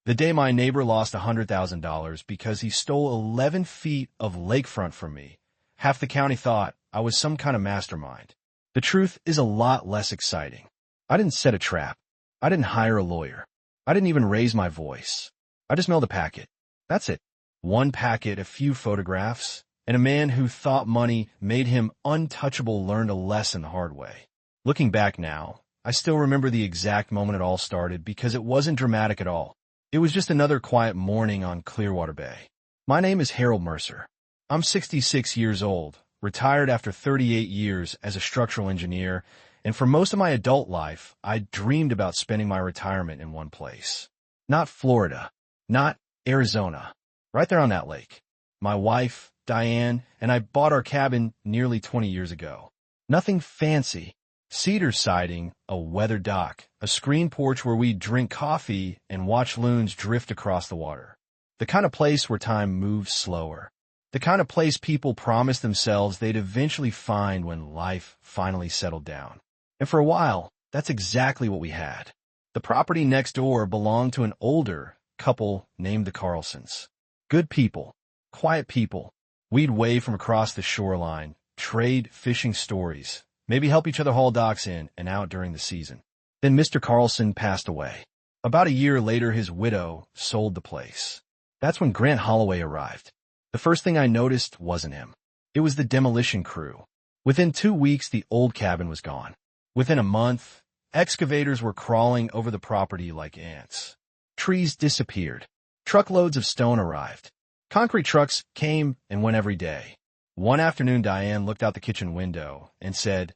The day my neighbor lost $100,000 because he stole 11 feet of lakefront from me. Half the county thought I was some kind of mastermind. The truth is a lot less exciting. I didn't set a trap. I didn't hire a lawyer. I didn't even raise my voice. I just mailed a packet. That's it. One packet, a few photographs, and a man who thought money made him untouchable learned a lesson the hard way. Looking back now, I still remember the exact moment it all started because it wasn't dramatic at all. It was just another quiet morning on Clearwater Bay. My name is Harold Mercer. I'm 66 years old, retired after 38 years as a structural engineer, and for most of my adult life, I dreamed about spending my retirement in one place. Not Florida, not Arizona, right there on that lake. My wife, Diane, and I bought our cabin nearly 20 years ago. Nothing fancy. Cedar siding, a weather dock, a screen porch where we drink coffee and watch loons drift across the water. The kind of place where time moves slower. The kind of place people promise themselves they'd eventually find when life finally settled down. And for a while, that's exactly what we had. The property next door belonged to an older couple named the Carlsons. Good people, quiet people. We'd wave from across the shoreline, trade fishing stories, maybe help each other haul docks in and out during the season. Then Mr. Carlson passed away. About a year later, his widow sold the place. That's when Grant Holloway arrived. The first thing I noticed wasn't him. It was the demolition crew. Within 2 weeks, the old cabin was gone. Within a month, excavators were crawling over the property like ants. Trees disappeared. Truckloads of stone arrived. Concrete trucks came and went every day. One afternoon, Diane looked out the kitchen window and said,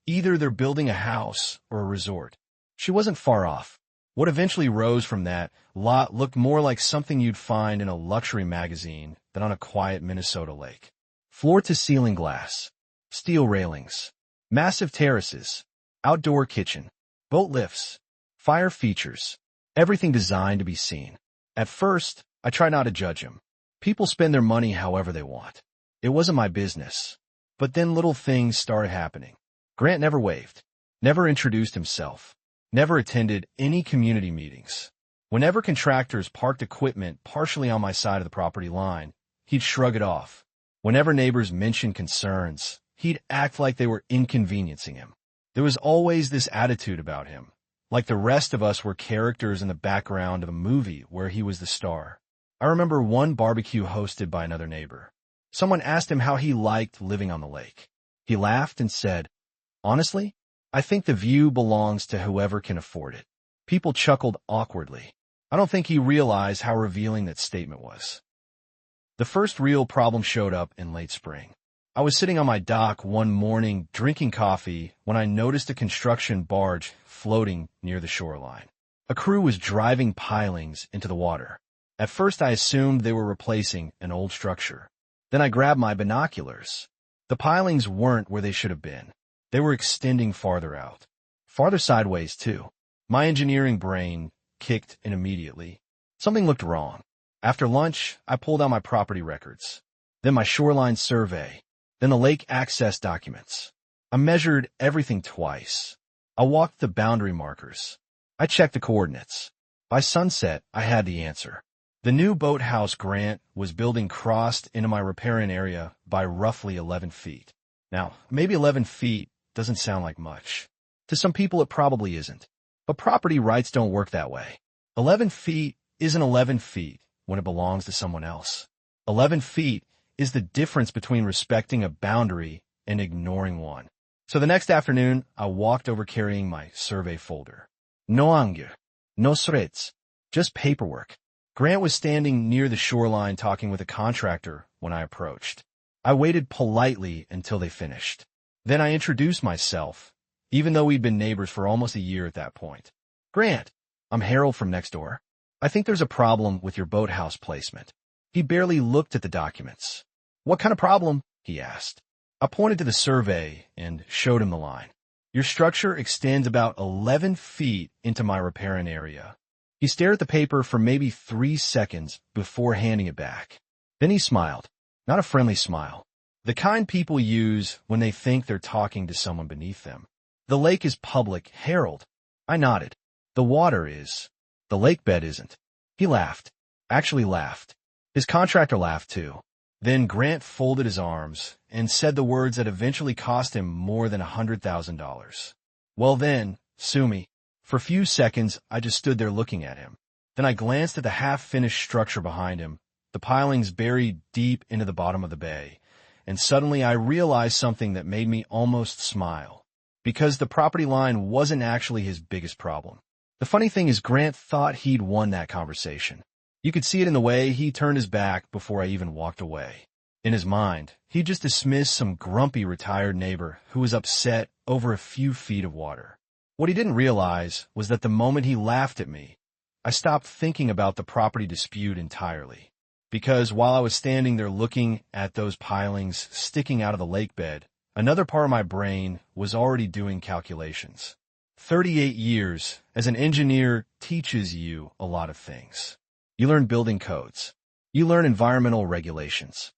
"Either they're building a house or a resort." She wasn't far off. What eventually rose from that lot looked more like something you'd find in a luxury magazine than on a quiet Minnesota lake. Floor-to-ceiling glass, steel railings, massive terraces, outdoor kitchen, boat lifts, fire features, everything designed to be seen. At first, I tried not to judge him. People spend their money however they want. It wasn't my business. But then little things started happening. Grant never waved, never introduced himself, never attended any community meetings. Whenever contractors parked equipment partially on my side of the property line, he'd shrug it off. Whenever neighbors mentioned concerns, he'd act like they were inconveniencing him. There was always this attitude about him, like the rest of us were characters in the background of a movie where he was the star. I remember one barbecue hosted by another neighbor. Someone asked him how he liked living on the lake. He laughed and said, "Honestly, I think the view belongs to whoever can afford it." People chuckled awkwardly. I don't think he realized how revealing that statement was. The first real problem showed up in late spring. I was sitting on my dock one morning drinking coffee when I noticed a construction barge floating near the shoreline. A crew was driving pilings into the water. At first I assumed they were replacing an old structure. Then I grabbed my binoculars. The pilings weren't where they should have been. They were extending farther out. Farther sideways, too. My engineering brain kicked in immediately. Something looked wrong. After lunch, I pulled out my property records, then my shoreline survey, then the lake access documents. I measured everything twice. I walked the boundary markers. I checked the coordinates. By sunset, I had the answer. The new boathouse Grant was building crossed into my riparian area by roughly 11 feet. Now, maybe 11 feet doesn't sound like much. To some people, it probably isn't. But property rights don't work that way. 11 feet isn't 11 feet when it belongs to someone else. 11 feet is the difference between respecting a boundary and ignoring one. So the next afternoon, I walked over carrying my survey folder. No anger, no threats, just paperwork. Grant was standing near the shoreline talking with a contractor when I approached. I waited politely until they finished. Then I introduced myself, even though we'd been neighbors for almost a year at that point. "Grant, I'm Harold from next door. I think there's a problem with your boathouse placement." He barely looked at the documents. "What kind of problem?" he asked. I pointed to the survey and showed him the line. "Your structure extends about 11 feet into my riparian area." He stared at the paper for maybe 3 seconds before handing it back. Then he smiled, not a friendly smile, the kind people use when they think they're talking to someone beneath them. "The lake is public, Harold." I nodded. "The water is. The lake bed isn't." He laughed. Actually laughed. His contractor laughed too. Then Grant folded his arms and said the words that eventually cost him more than $100,000. Well then, sue me. For a few seconds, I just stood there looking at him. Then I glanced at the half-finished structure behind him, the pilings buried deep into the bottom of the bay, and suddenly I realized something that made me almost smile. Because the property line wasn't actually his biggest problem. The funny thing is Grant thought he'd won that conversation. You could see it in the way he turned his back before I even walked away. In his mind, he just dismissed some grumpy retired neighbor who was upset over a few feet of water. What he didn't realize was that the moment he laughed at me, I stopped thinking about the property dispute entirely. Because while I was standing there looking at those pilings sticking out of the lake bed, another part of my brain was already doing calculations. 38 years as an engineer teaches you a lot of things. You learn building codes. You learn environmental regulations.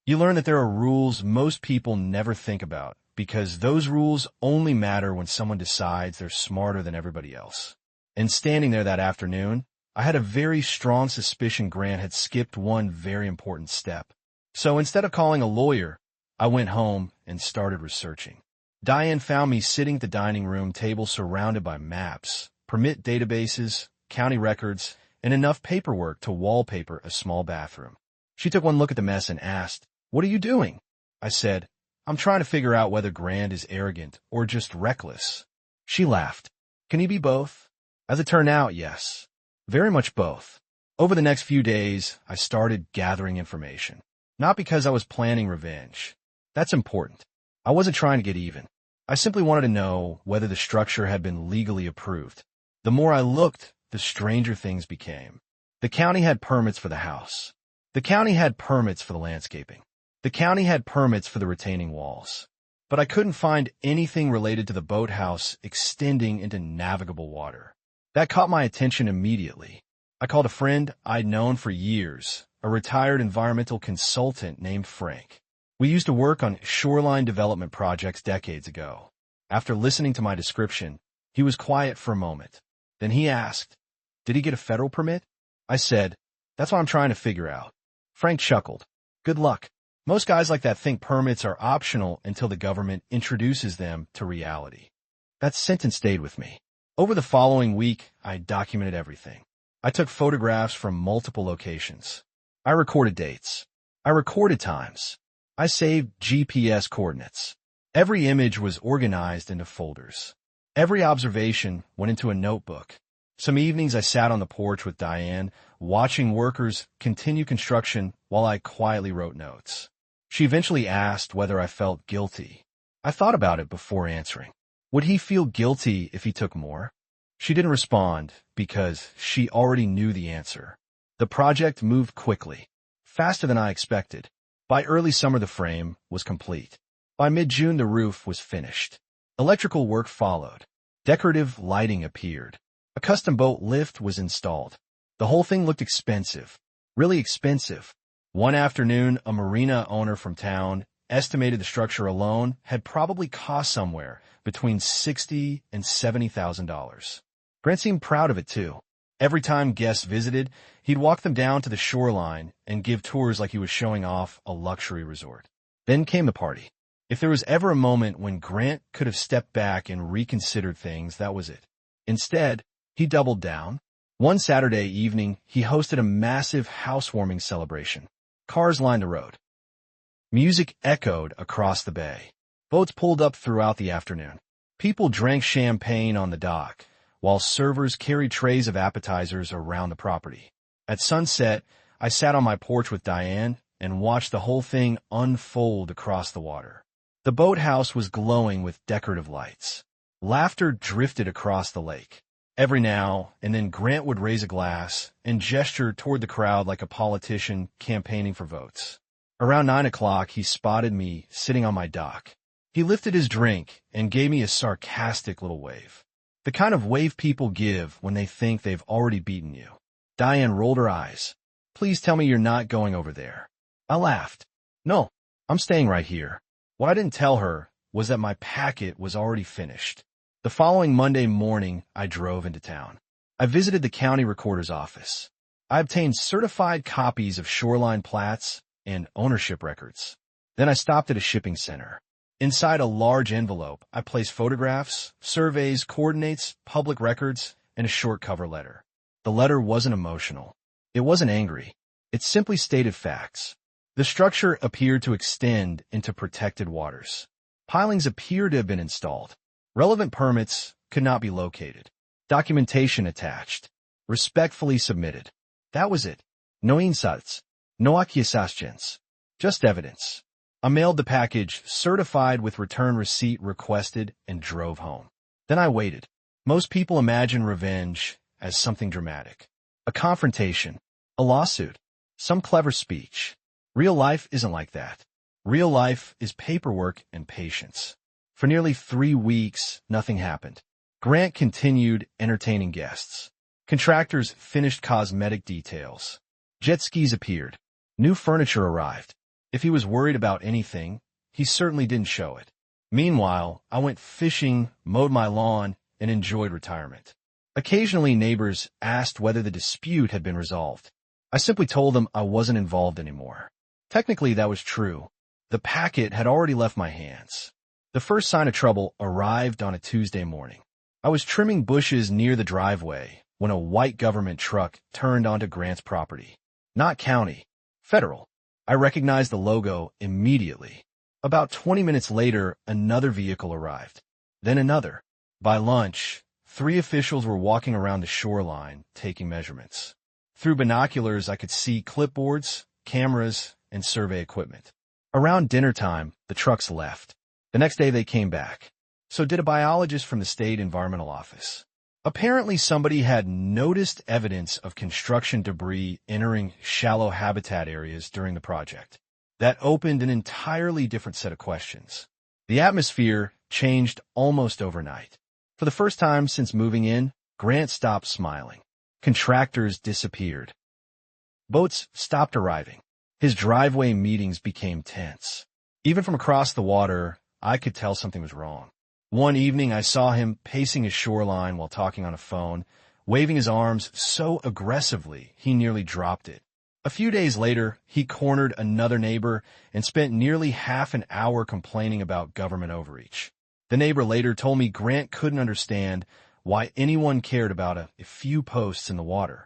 You learn that there are rules most people never think about because those rules only matter when someone decides they're smarter than everybody else. And standing there that afternoon, I had a very strong suspicion Grant had skipped one very important step. So instead of calling a lawyer, I went home and started researching. Diane found me sitting at the dining room table surrounded by maps, permit databases, county records, and enough paperwork to wallpaper a small bathroom. She took one look at the mess and asked, "What are you doing?" I said, "I'm trying to figure out whether Grant is arrogant or just reckless." She laughed. "Can he be both?" As it turned out, yes. Very much both. Over the next few days, I started gathering information. Not because I was planning revenge. That's important. I wasn't trying to get even. I simply wanted to know whether the structure had been legally approved. The more I looked, the stranger things became. The county had permits for the house. The county had permits for the landscaping. The county had permits for the retaining walls. But I couldn't find anything related to the boathouse extending into navigable water. That caught my attention immediately. I called a friend I'd known for years, a retired environmental consultant named Frank. We used to work on shoreline development projects decades ago. After listening to my description, he was quiet for a moment. Then he asked, "Did he get a federal permit?" I said, "That's what I'm trying to figure out." Frank chuckled. "Good luck. Most guys like that think permits are optional until the government introduces them to reality." That sentence stayed with me. Over the following week, I documented everything. I took photographs from multiple locations. I recorded dates. I recorded times. I saved GPS coordinates. Every image was organized into folders. Every observation went into a notebook. Some evenings I sat on the porch with Diane, watching workers continue construction while I quietly wrote notes. She eventually asked whether I felt guilty. I thought about it before answering. Would he feel guilty if he took more? She didn't respond because she already knew the answer. The project moved quickly, faster than I expected. By early summer, the frame was complete. By mid-June, the roof was finished. Electrical work followed. Decorative lighting appeared. A custom boat lift was installed. The whole thing looked expensive, really expensive. One afternoon, a marina owner from town estimated the structure alone had probably cost somewhere between $60,000 and $70,000. Grant seemed proud of it too. Every time guests visited, he'd walk them down to the shoreline and give tours like he was showing off a luxury resort. Then came the party. If there was ever a moment when Grant could have stepped back and reconsidered things, that was it. Instead, he doubled down. One Saturday evening, he hosted a massive housewarming celebration. Cars lined the road. Music echoed across the bay. Boats pulled up throughout the afternoon. People drank champagne on the dock, while servers carried trays of appetizers around the property. At sunset, I sat on my porch with Diane and watched the whole thing unfold across the water. The boathouse was glowing with decorative lights. Laughter drifted across the lake. Every now and then Grant would raise a glass and gesture toward the crowd like a politician campaigning for votes. Around 9 o'clock, he spotted me sitting on my dock. He lifted his drink and gave me a sarcastic little wave. The kind of wave people give when they think they've already beaten you. Diane rolled her eyes. "Please tell me you're not going over there." I laughed. "No, I'm staying right here." What I didn't tell her was that my packet was already finished. The following Monday morning, I drove into town. I visited the county recorder's office. I obtained certified copies of shoreline plats and ownership records. Then I stopped at a shipping center. Inside a large envelope, I placed photographs, surveys, coordinates, public records, and a short cover letter. The letter wasn't emotional. It wasn't angry. It simply stated facts. The structure appeared to extend into protected waters. Pilings appeared to have been installed. Relevant permits could not be located. Documentation attached. Respectfully submitted. That was it. No insats. No accusations. Just evidence. I mailed the package, certified with return receipt requested, and drove home. Then I waited. Most people imagine revenge as something dramatic. A confrontation, a lawsuit, some clever speech. Real life isn't like that. Real life is paperwork and patience. For nearly 3 weeks, nothing happened. Grant continued entertaining guests. Contractors finished cosmetic details. Jet skis appeared. New furniture arrived. If he was worried about anything, he certainly didn't show it. Meanwhile, I went fishing, mowed my lawn, and enjoyed retirement. Occasionally, neighbors asked whether the dispute had been resolved. I simply told them I wasn't involved anymore. Technically, that was true. The packet had already left my hands. The first sign of trouble arrived on a Tuesday morning. I was trimming bushes near the driveway when a white government truck turned onto Grant's property. Not county, federal. I recognized the logo immediately. About 20 minutes later, another vehicle arrived. Then another. By lunch, 3 officials were walking around the shoreline, taking measurements. Through binoculars, I could see clipboards, cameras, and survey equipment. Around dinner time, the trucks left. The next day they came back. So did a biologist from the state environmental office. Apparently somebody had noticed evidence of construction debris entering shallow habitat areas during the project. That opened an entirely different set of questions. The atmosphere changed almost overnight. For the first time since moving in, Grant stopped smiling. Contractors disappeared. Boats stopped arriving. His driveway meetings became tense. Even from across the water, I could tell something was wrong. One evening, I saw him pacing his shoreline while talking on a phone, waving his arms so aggressively he nearly dropped it. A few days later, he cornered another neighbor and spent nearly half an hour complaining about government overreach. The neighbor later told me Grant couldn't understand why anyone cared about a few posts in the water.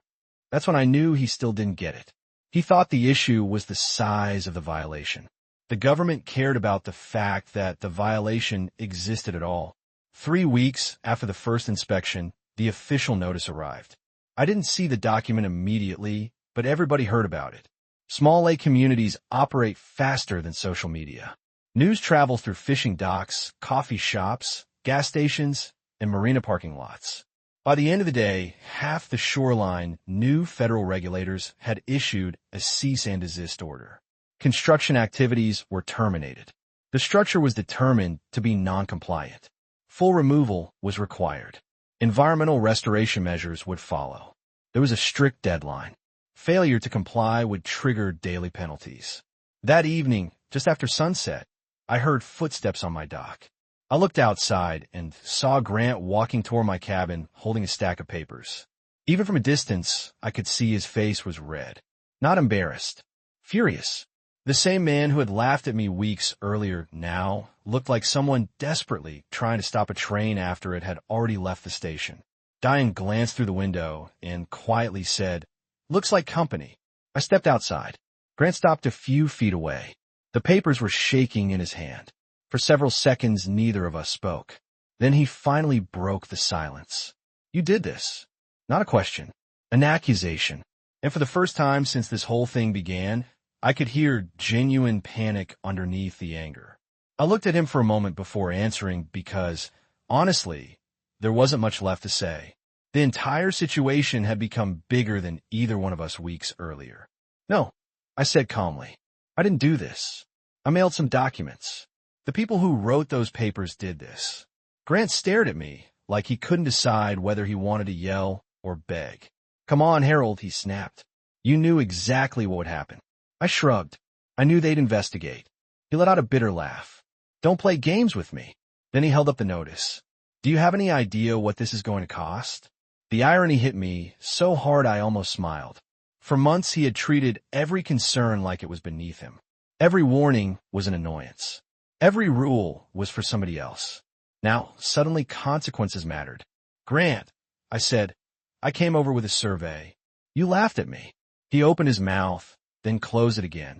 That's when I knew he still didn't get it. He thought the issue was the size of the violation. The government cared about the fact that the violation existed at all. 3 weeks after the first inspection, the official notice arrived. I didn't see the document immediately, but everybody heard about it. Small lake communities operate faster than social media. News travels through fishing docks, coffee shops, gas stations, and marina parking lots. By the end of the day, half the shoreline knew federal regulators had issued a cease and desist order. Construction activities were terminated. The structure was determined to be non-compliant. Full removal was required. Environmental restoration measures would follow. There was a strict deadline. Failure to comply would trigger daily penalties. That evening, just after sunset, I heard footsteps on my dock. I looked outside and saw Grant walking toward my cabin holding a stack of papers. Even from a distance, I could see his face was red. Not embarrassed. Furious. The same man who had laughed at me weeks earlier now looked like someone desperately trying to stop a train after it had already left the station. Diane glanced through the window and quietly said, "Looks like company." I stepped outside. Grant stopped a few feet away. The papers were shaking in his hand. For several seconds, neither of us spoke. Then he finally broke the silence. "You did this." Not a question, an accusation. And for the first time since this whole thing began, I could hear genuine panic underneath the anger. I looked at him for a moment before answering because, honestly, there wasn't much left to say. The entire situation had become bigger than either one of us weeks earlier. "No," I said calmly. "I didn't do this. I mailed some documents. The people who wrote those papers did this." Grant stared at me like he couldn't decide whether he wanted to yell or beg. "Come on, Harold," he snapped. "You knew exactly what would happen." I shrugged. I knew they'd investigate. He let out a bitter laugh. "Don't play games with me." Then he held up the notice. "Do you have any idea what this is going to cost?" The irony hit me so hard I almost smiled. For months, he had treated every concern like it was beneath him. Every warning was an annoyance. Every rule was for somebody else. Now, suddenly consequences mattered. "Grant," I said, "I came over with a survey. You laughed at me." He opened his mouth, then closed it again.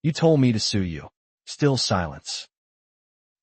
"You told me to sue you." Still silence.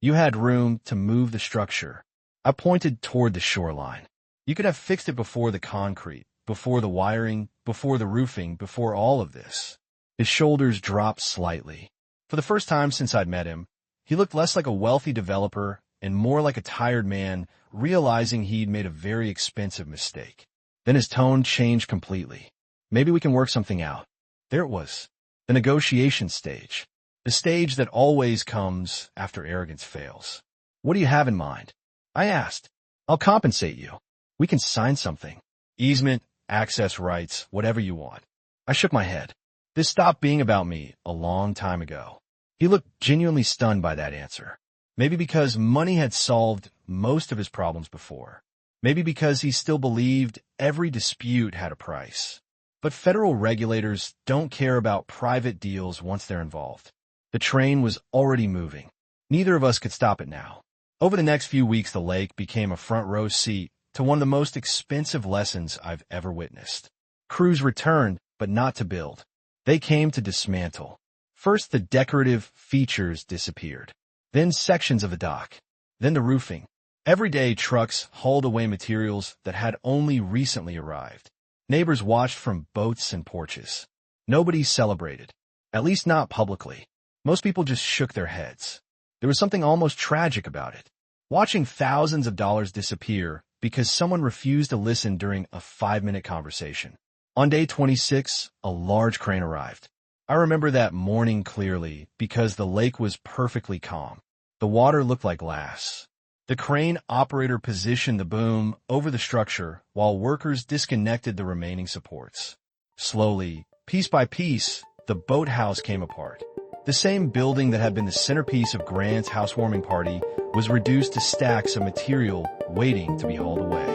"You had room to move the structure." I pointed toward the shoreline. "You could have fixed it before the concrete, before the wiring, before the roofing, before all of this." His shoulders dropped slightly. For the first time since I'd met him, he looked less like a wealthy developer and more like a tired man realizing he'd made a very expensive mistake. Then his tone changed completely. "Maybe we can work something out." There it was, the negotiation stage. The stage that always comes after arrogance fails. "What do you have in mind?" I asked. "I'll compensate you. We can sign something. Easement, access rights, whatever you want." I shook my head. This stopped being about me a long time ago. He looked genuinely stunned by that answer. Maybe because money had solved most of his problems before. Maybe because he still believed every dispute had a price. But federal regulators don't care about private deals once they're involved. The train was already moving. Neither of us could stop it now. Over the next few weeks, the lake became a front row seat to one of the most expensive lessons I've ever witnessed. Crews returned, but not to build. They came to dismantle. First, the decorative features disappeared. Then sections of the dock. Then the roofing. Every day, trucks hauled away materials that had only recently arrived. Neighbors watched from boats and porches. Nobody celebrated, at least not publicly. Most people just shook their heads. There was something almost tragic about it. Watching thousands of dollars disappear because someone refused to listen during a 5-minute conversation. On day 26, a large crane arrived. I remember that morning clearly because the lake was perfectly calm. The water looked like glass. The crane operator positioned the boom over the structure while workers disconnected the remaining supports. Slowly, piece by piece, the boathouse came apart. The same building that had been the centerpiece of Grant's housewarming party was reduced to stacks of material waiting to be hauled away.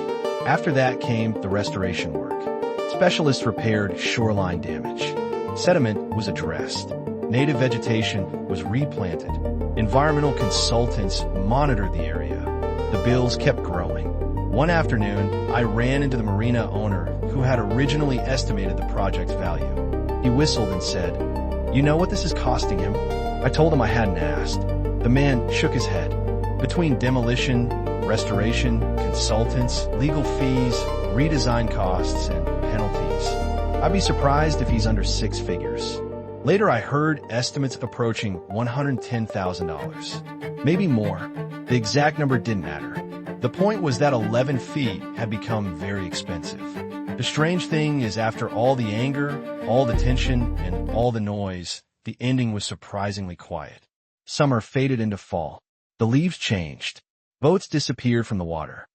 After that came the restoration work. Specialists repaired shoreline damage. Sediment was addressed. Native vegetation was replanted. Environmental consultants monitored the area. The bills kept growing. One afternoon, I ran into the marina owner who had originally estimated the project's value. He whistled and said, "You know what this is costing him?" I told him I hadn't asked. The man shook his head. Between demolition, restoration, consultants, legal fees, redesign costs, and penalties, I'd be surprised if he's under 6 figures. Later, I heard estimates approaching $110,000. Maybe more. The exact number didn't matter. The point was that 11 feet had become very expensive. The strange thing is, after all the anger, all the tension, and all the noise, the ending was surprisingly quiet. Summer faded into fall. The leaves changed. Boats disappeared from the water.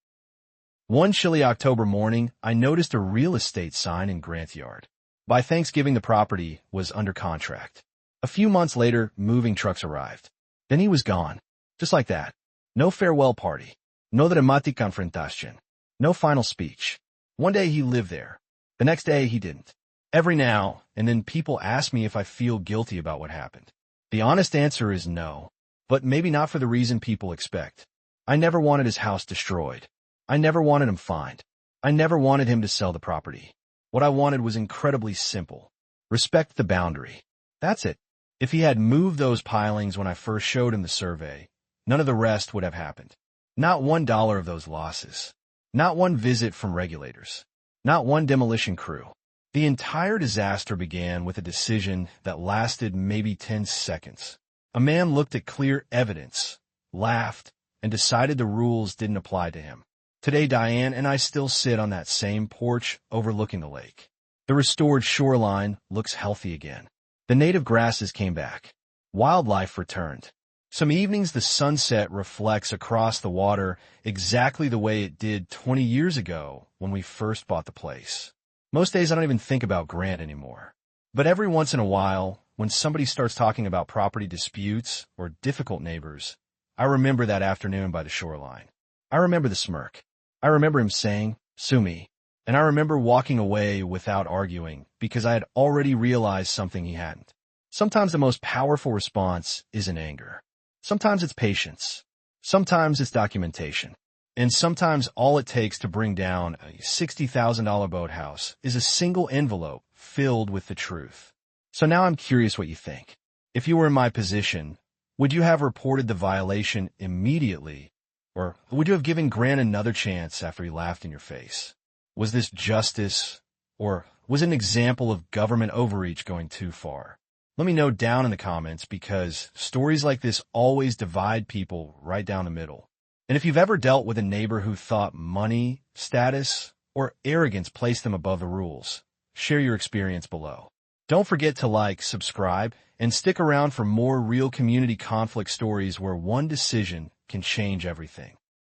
One chilly October morning, I noticed a real estate sign in Grant's yard. By Thanksgiving, the property was under contract. A few months later, moving trucks arrived. Then he was gone. Just like that. No farewell party. No dramatic confrontation. No final speech. One day he lived there. The next day he didn't. Every now and then people ask me if I feel guilty about what happened. The honest answer is no. But maybe not for the reason people expect. I never wanted his house destroyed. I never wanted him fined. I never wanted him to sell the property. What I wanted was incredibly simple. Respect the boundary. That's it. If he had moved those pilings when I first showed him the survey, none of the rest would have happened. Not $1 of those losses. Not one visit from regulators. Not one demolition crew. The entire disaster began with a decision that lasted maybe 10 seconds. A man looked at clear evidence, laughed, and decided the rules didn't apply to him. Today, Diane and I still sit on that same porch overlooking the lake. The restored shoreline looks healthy again. The native grasses came back. Wildlife returned. Some evenings the sunset reflects across the water exactly the way it did 20 years ago when we first bought the place. Most days I don't even think about Grant anymore. But every once in a while, when somebody starts talking about property disputes or difficult neighbors, I remember that afternoon by the shoreline. I remember the smirk. I remember him saying, "Sue me." And I remember walking away without arguing because I had already realized something he hadn't. Sometimes the most powerful response isn't anger. Sometimes it's patience. Sometimes it's documentation. And sometimes all it takes to bring down a $60,000 boathouse is a single envelope filled with the truth. So now I'm curious what you think. If you were in my position, would you have reported the violation immediately, or would you have given Grant another chance after he laughed in your face? Was this justice, or was it an example of government overreach going too far? Let me know down in the comments, because stories like this always divide people right down the middle. And if you've ever dealt with a neighbor who thought money, status, or arrogance placed them above the rules, share your experience below. Don't forget to like, subscribe, and stick around for more real community conflict stories where one decision can change everything.